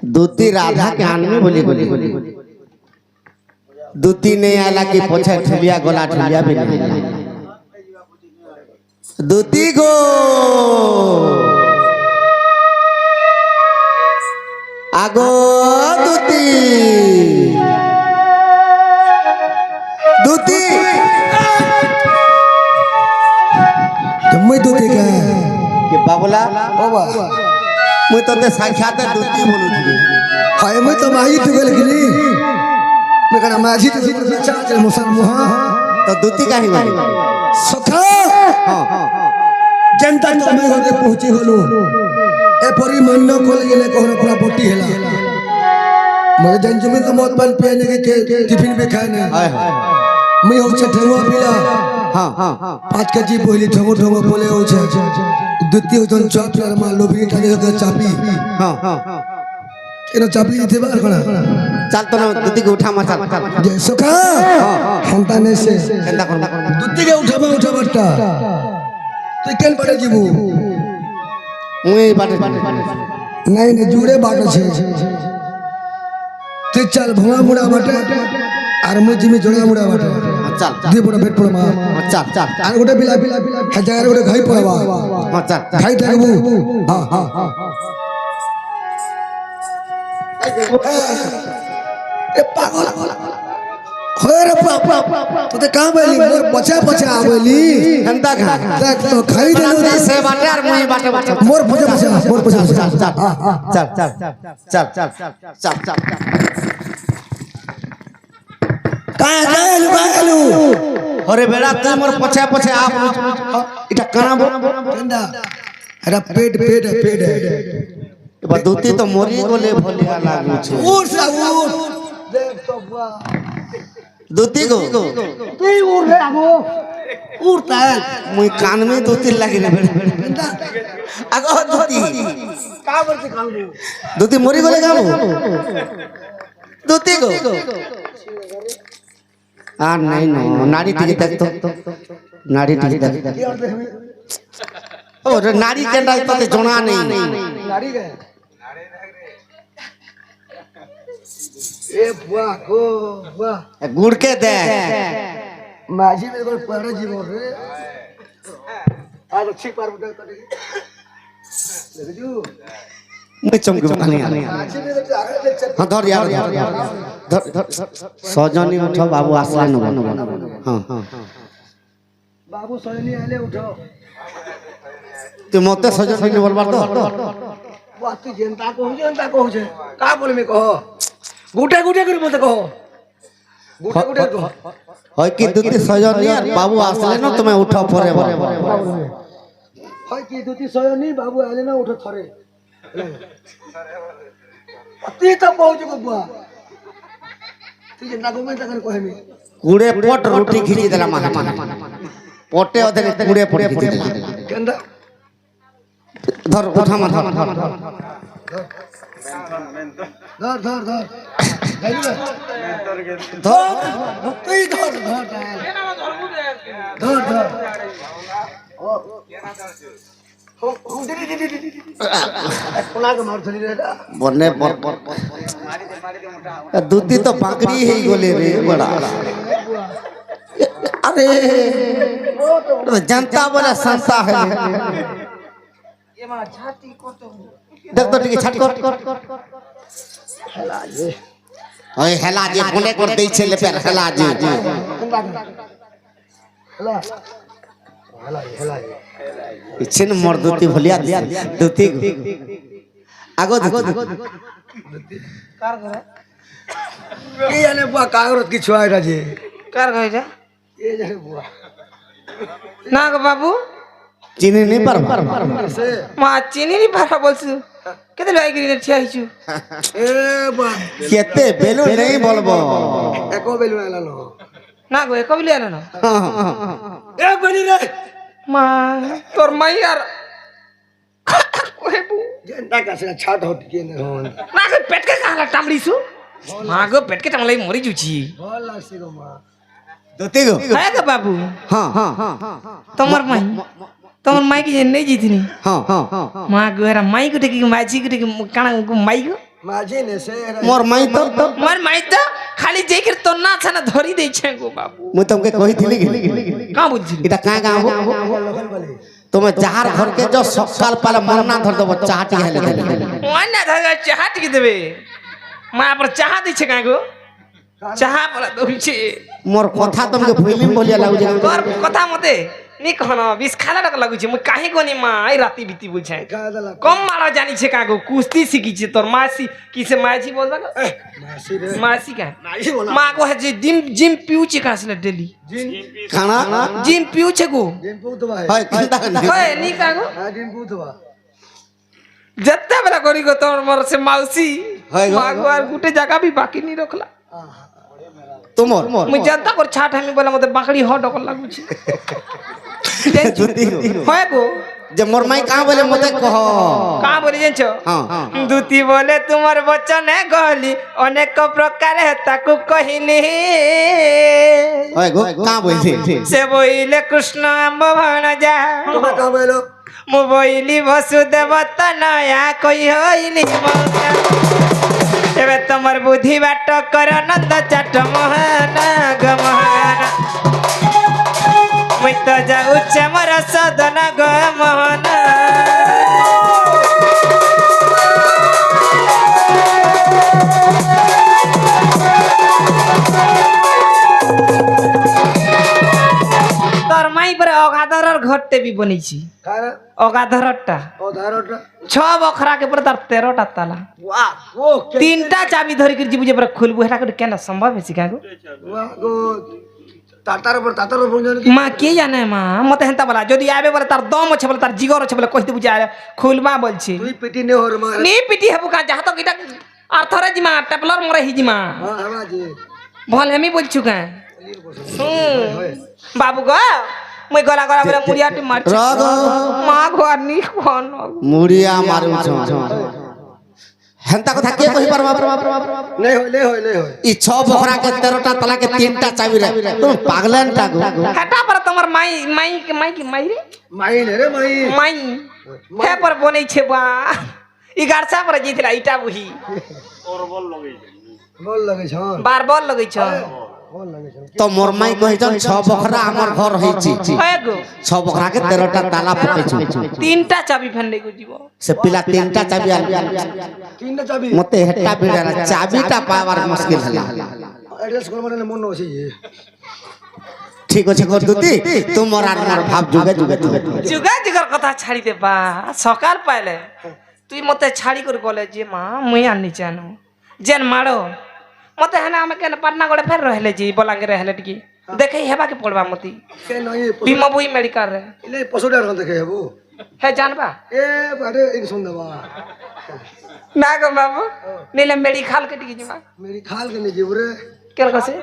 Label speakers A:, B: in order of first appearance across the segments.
A: दूती राधा के आनमे बोली बोली दूती नहीं आला कि पोछा ठलिया गोला ठलिया भी नहीं दूती गो आगो दूती दूती
B: तुम्हें दूती क्या
A: के बाबूला
B: बाबा
A: मैं तो साक्षात दूती बोलू थी
B: हाय मैं तो माही तू गल गिनी मैं कहना माझी तो चल चल मुसन मुहा
A: तो दूती का ही बोली
B: सखा
A: हां
B: जनता तो मैं होके पहुंची हलो ए परी मन न खोल गेले कोहरा पूरा पोटी हेला मगर जंजू में तो मौत बन पीने के टिफिन में खाने
A: हाय हाय
B: मैं हो ठेंगो पीला
A: हां हां
B: 5 केजी पहली ठेंगो ठेंगो बोले हो द्वितीय ओजन चॉपलर मा लोभी खाने के चापी
A: हां हां
B: एनो चापी थे बार कणा
A: चल तो दूती को उठा मा चल
B: जे सुखा हंता ने से
A: केंदा कर
B: दूती के उठा बट्टा तू केन पड़े जीबू
A: मुई बाटे
B: नहीं नहीं जुड़े बाट छे तू चल भुआ मुड़ा बाटे आर मुजी में जोड़ा मुड़ा बाटे
A: चल
B: दे बड़ा पेट पड़ा मा
A: चल चल
B: आर गोटे बिला हजार गोटे घाई पड़वा
A: हां चल
B: घाई ठाकबू हां हां ए पागल होय रे पापा तू ते का बोली मोर पछा पछा आवेली
A: केंदा खा
B: देख तो खाई देलू
A: से बाटे और मुई बाटे
B: मोर पछा मोर पछा
A: चल चल चल चल चल चल
B: कालू
A: अरे बेड़ा तू मोर पछा पछा आप इटा कना बो
B: केंदा अरे पेट
A: बा दूती तो मोरी गोले भलिया लागू छे
B: उठ से उठ देख तो बा
A: दूती को
B: तू उठ रे आगो उठता है
A: मुई कान में दूती लागी रे
B: केंदा
A: आगो दूती
B: का बरते कालू
A: दूती मोरी गोले गाबो दूती को आ नहीं नो नाड़ी टिकी तक तो नाड़ी टिकी तक ओ रे नाड़ी केंदा तते जोना नहीं
B: नाड़ी गए ए बुआ को बुआ
A: गुड़ के दे
B: माझी में कोई पड़ा जीवो रे आ तो ठीक पार बुटा कटे देख जू
A: मैं चमके बकानी
B: माझी में तो आगे देख चल
A: हां धर यार धर सजनी उठो बाबू आसले न हां हां
B: बाबू सोनी आले उठो
A: तू मते सजनी न बोलबार तो
B: बुआ तू जनता को छे का बोल में कहो गुटे कर मत कहो गुटे कहो
A: होय कि दूती सजनी और बाबू आसले न तुम्हें उठो परे
B: होय कि दूती सोनी बाबू आले ना उठो थरे अति तो पहुंच गो बुआ तू जनता को में तक कहे में
A: कूड़े पट रोटी खींची देला मा पोटे ओदे कूड़े पट खींची देला
B: केंदा
A: धर उठा मा धर
B: धर
A: बने दूती तो बाकरी है गोले रे बड़ा अरे जनता बोले संस्था है देख तो ठीक छट कर ओए हेला जे कोने कर दे छे ले पे हेला जे इछन मोर दूती भलिया दूती आगो
B: कार करे ए आने बुआ कागरत की छुआइरा जे
C: कार गइरा
B: ए जे बुआ
C: ना गो बाबू
A: चीनी नहीं पर
B: से
C: मा चिनी नि पारा बोलछु केते लाई गिरी छिया हिचु
B: ए बुआ
A: केते बेलू नहीं बोलबो
B: एको बेलु आला नो
C: ना गो एको बिले न
B: ए बनी रे
C: मा तोर माई यार ओए बू
B: जनता का से छाट हट के न हो
C: ना गो पेट के काला टामड़ी छु मा गो पेट के टामलाई मरी जुची
B: बोल लासी गो मा
A: दूती गो
C: है गो बाबू
A: हां
C: तमर माई माई की नहीं जीतनी
A: हां
C: मा गो एरा माई को टेकी माझी को टेकी काना को माई को
B: মাঝি নেছে
A: মোর মাই তো
C: মোর মাই তো খালি যেইকে তোর না ছানা ধরি দেইছে গো বাবু
A: মুই তোমকে কইছিলি কি
C: কা বুঝছিলি
A: এটা কাঁ গাঁও
B: লোকাল বলে
A: তুমি যাহার ঘরকে যাও সকাল পালে মন না ধর দেবো চাহাটি হেলে দেবে
C: ওই না ধরে চাহা টিকে দেবে মা আবার চাহা দিছে কা গো চাহা বলা দউছে
A: মোর কথা তোমাকে ভুলিম বলিয়া লাগুছে
C: তোর কথা মতে নি কহন বিষ খালা টাকা লাগুছে মুই কাহি গনি মা এই রাতি বিতি বুঝাই
B: কাদলা
C: কম মারা জানিছে কা গো কুস্তি শিখিছে তোর মাসি কিসে মাছি বলবা গো
B: মাসি রে
C: মাসি কা
B: মাসি বলা
C: মা কো হে যে জিম জিম পিউছে কা আসলে ডেলি
B: জিন
A: খানা
C: জিম পিউছে গো
B: জিন পুতো ভাই
A: হয় চিন্তা নাই
C: হয় নি কা গো
B: হ্যাঁ জিন পুতো ভাই
C: যেতে বেলা করি গো তোর মোর সে মাউসি
A: হয় গো।
C: মা গো আর গুটে জায়গা भी বাকি নি রখলা
A: তোমার
C: মুই জানতা কর ছাট আমি বলে মতে বাকড়ি হ ডকল লাগুছে
A: যদি
C: হয় গো
A: যে মোর মাই কাঁ বলে মতে কহ
C: কা বলি জানছো
A: হ্যাঁ
C: দুতি বলে তোমার বচনে গলি অনেক প্রকারে তাকু কহিলি
A: হয় গো কাঁ বলছে
C: সে বইলে কৃষ্ণ আম্ব ভাণজা
B: তোমার কাম এলো
C: মু বইলি বসুদেব তনয়া কই হইলি মৌসা এবে তোমার বুদ্ধি বাট কর নন্দ চাট মোহন গ মোহন মুই তো যাউছে মোর সদন গ মোহন তোর মাই পরে অগাধরর ঘরতে বি বনিছি
B: কারা
C: অগাধরটা
B: ও ধারটা
C: 6 বখরা के पर 13টা তালা
B: वाह वो
C: তিনটা চাবি ধরি করে জীবু যে পরে খুলবু হেটা করে কেন সম্ভব হেছি কাগো
B: वाह गो তাতার উপর জানি
C: মা কে জানে মা মতে হেনতা বলা যদি আবে বলে তার দম আছে বলে তার জিগর আছে বলে কইতে বুঝা খুলবা বলছি
B: তুই পিটি নে হর মার
C: নি পিটি হেবু কা যাহা তো এটা আর থরে জিমা টেপলর মরে হিজিমা
B: हां हमरा जी
C: ভল হেমি বলছু কা বাবু গো মুই গলা গলা বলে মুড়িয়াটি মারছি
A: রগ
C: মা ঘর নি কোন
A: মুড়িয়া মারুছ হেনতা কথা কে কহি পারবা
B: नहीं होय ले होय
A: ই 6 বখরা के 13টা তালা के 3টা চাবি রে তুমি পাগলেন টা গো
C: হেটা पर তোমার মাই মাই মাই কি মাই রে
B: माई ने रे माई
C: মাই হে पर বনেছে বা ই গারসা पर জিতলা ইটা বুহি
B: बोल लगे छ
C: বার বল লগইছ
B: बोल लगे छ
A: তো মোর মাই কহিছন 6 বখরা আমার ঘর হইছি
C: হয় গো
A: 6 বখরা के 13টা তালা পকেছু
C: তিনটা চাবি ফেন্ডে গো জীব
A: সে পিলা 3টা চাবি
B: तीन ना चाबी
A: মতে হেটা বিড়ালা চাবিটা পাওয়ার মুশকিল হলা
B: एड्रेस कोन माने मन होसी ये
A: ঠিক আছে কর দুতি তোমার আর মোর ভাব যুগে যুগে
C: যুগা যুগর কথা ছাড়ি দে বা সকাল পাইলে তুই মতে ছাড়ি করে গলে যে মা মুই আনি জানো যেন মাড়ো মতে হেনা আমি কেন পাটনা গড়ে ফের রহলে জি বলাঙ্গে রহলে টিকি দেখে হেবা के पड़वा मती
B: के नहीं
C: भीमा बुई मेडिकल रे
B: इले पसोडार कोन देखे हेबो
C: हे जानबा
B: ए बाटे एक सुन दबा
C: ना गो बाबू नीले मेडिकल के टिकी जीवा
B: मेरी खाल के नहीं जीव रे
C: केल कसे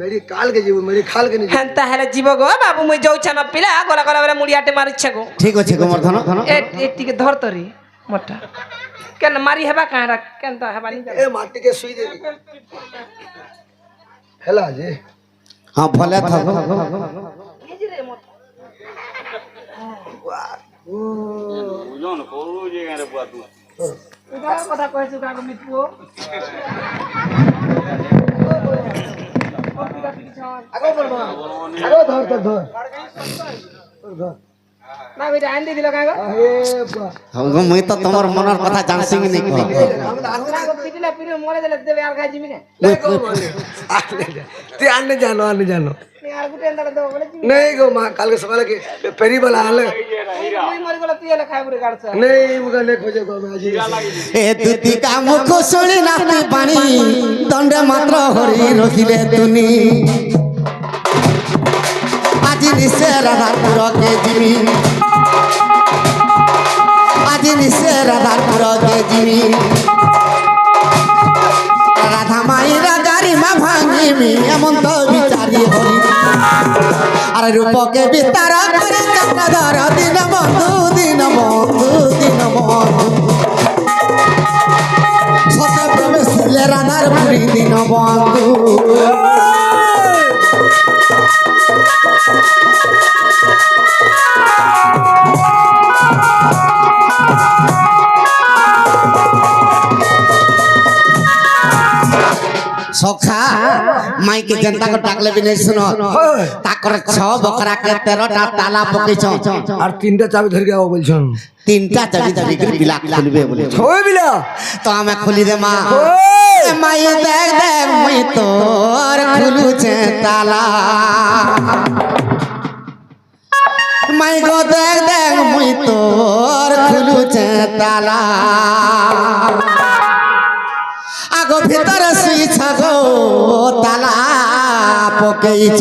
B: मेरी काल के जीव मेरी खाल के नहीं
C: হেনতা হেলে জীব গো বাবু মুই যাউছ না পিলা গলা গলা বলে মুড়িয়াটে মারিছে গো
A: ঠিক আছে গোমর ধন
C: এ টিকে ধর তরি মোটা কেন মারি হেবা কাহরা কেন তা হেবা নি
B: ए माटी के सुई दे हेला जी
A: হ্যাঁ ভলে থাকো
C: কথা কইছু কাগো মিতু
B: आगो बड़बा आगो धर धर धर धर
C: না বেটা আন দিল কাগো
B: ए बा
A: হগো মই তো তোমার মনের কথা জানছি কি নাই কহ
B: हम आगो
C: কাগো পিটিলা পিরে মরে দিলে দেবে আর খাই জিমি কে
B: ते आने जानो
C: নি আর গুটে এন্দালে দেব বলে জিমি
B: नहीं गो मां काल के सकाल के पेरी वाला आले
C: মুই মরে গেল তুই এলে খাইবরে গাড়ছা
B: नहीं मुगा ले खोजे गो मैं आज
A: এ দুতি কামুখ শুনি নাতি পানি দণ্ডে মাত্র হরি রখিলে তুনি আজি নিশে রাধাপুরকে জিমি আজি নিশে রাধাপুরকে জিমি রাধা মাইরা গাড়ি মা ভাঙিমি এমন তো বিচারি হরি আর রূপকে বিস্তার করে চক্রধর দিন বন্ধু দিন বন্ধু দিন বন্ধু সতে প্রবেশ রাধার পুরী দিন বন্ধু সখা মাইকে জনতা को ডাকলে भी नहीं सुनो তাকরে 6 বকরা কে 13টা তালা পকেছ
B: আর তিনটা চাবি ধরে যাও বলছেন
A: তিনটা চাবি ধরে করে বিলা খুলবে বলে
B: ছয় বিলা
A: তো আমি খুলি দে মা মাই দেখ দেখ মুই তোর খুলুছে তালা মাই গো দেখ দেখ মুই তোর খুলুছে তালা আগো ভিতরে শুইছ গো তালা পকেইছ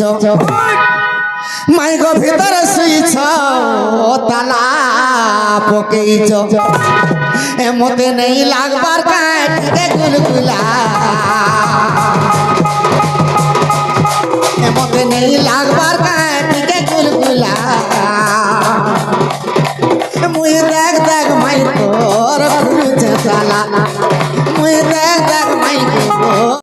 A: মাই গো ভিতরে শুইছ তালা পকেইছ এমতে নেই লাগবার কাটে গুলগুলা এমতে নেই লাগবার কাটে গুলগুলা মুই দেখ দেখ মাই তোর খুলুছে তালা মুই দেখ দেখ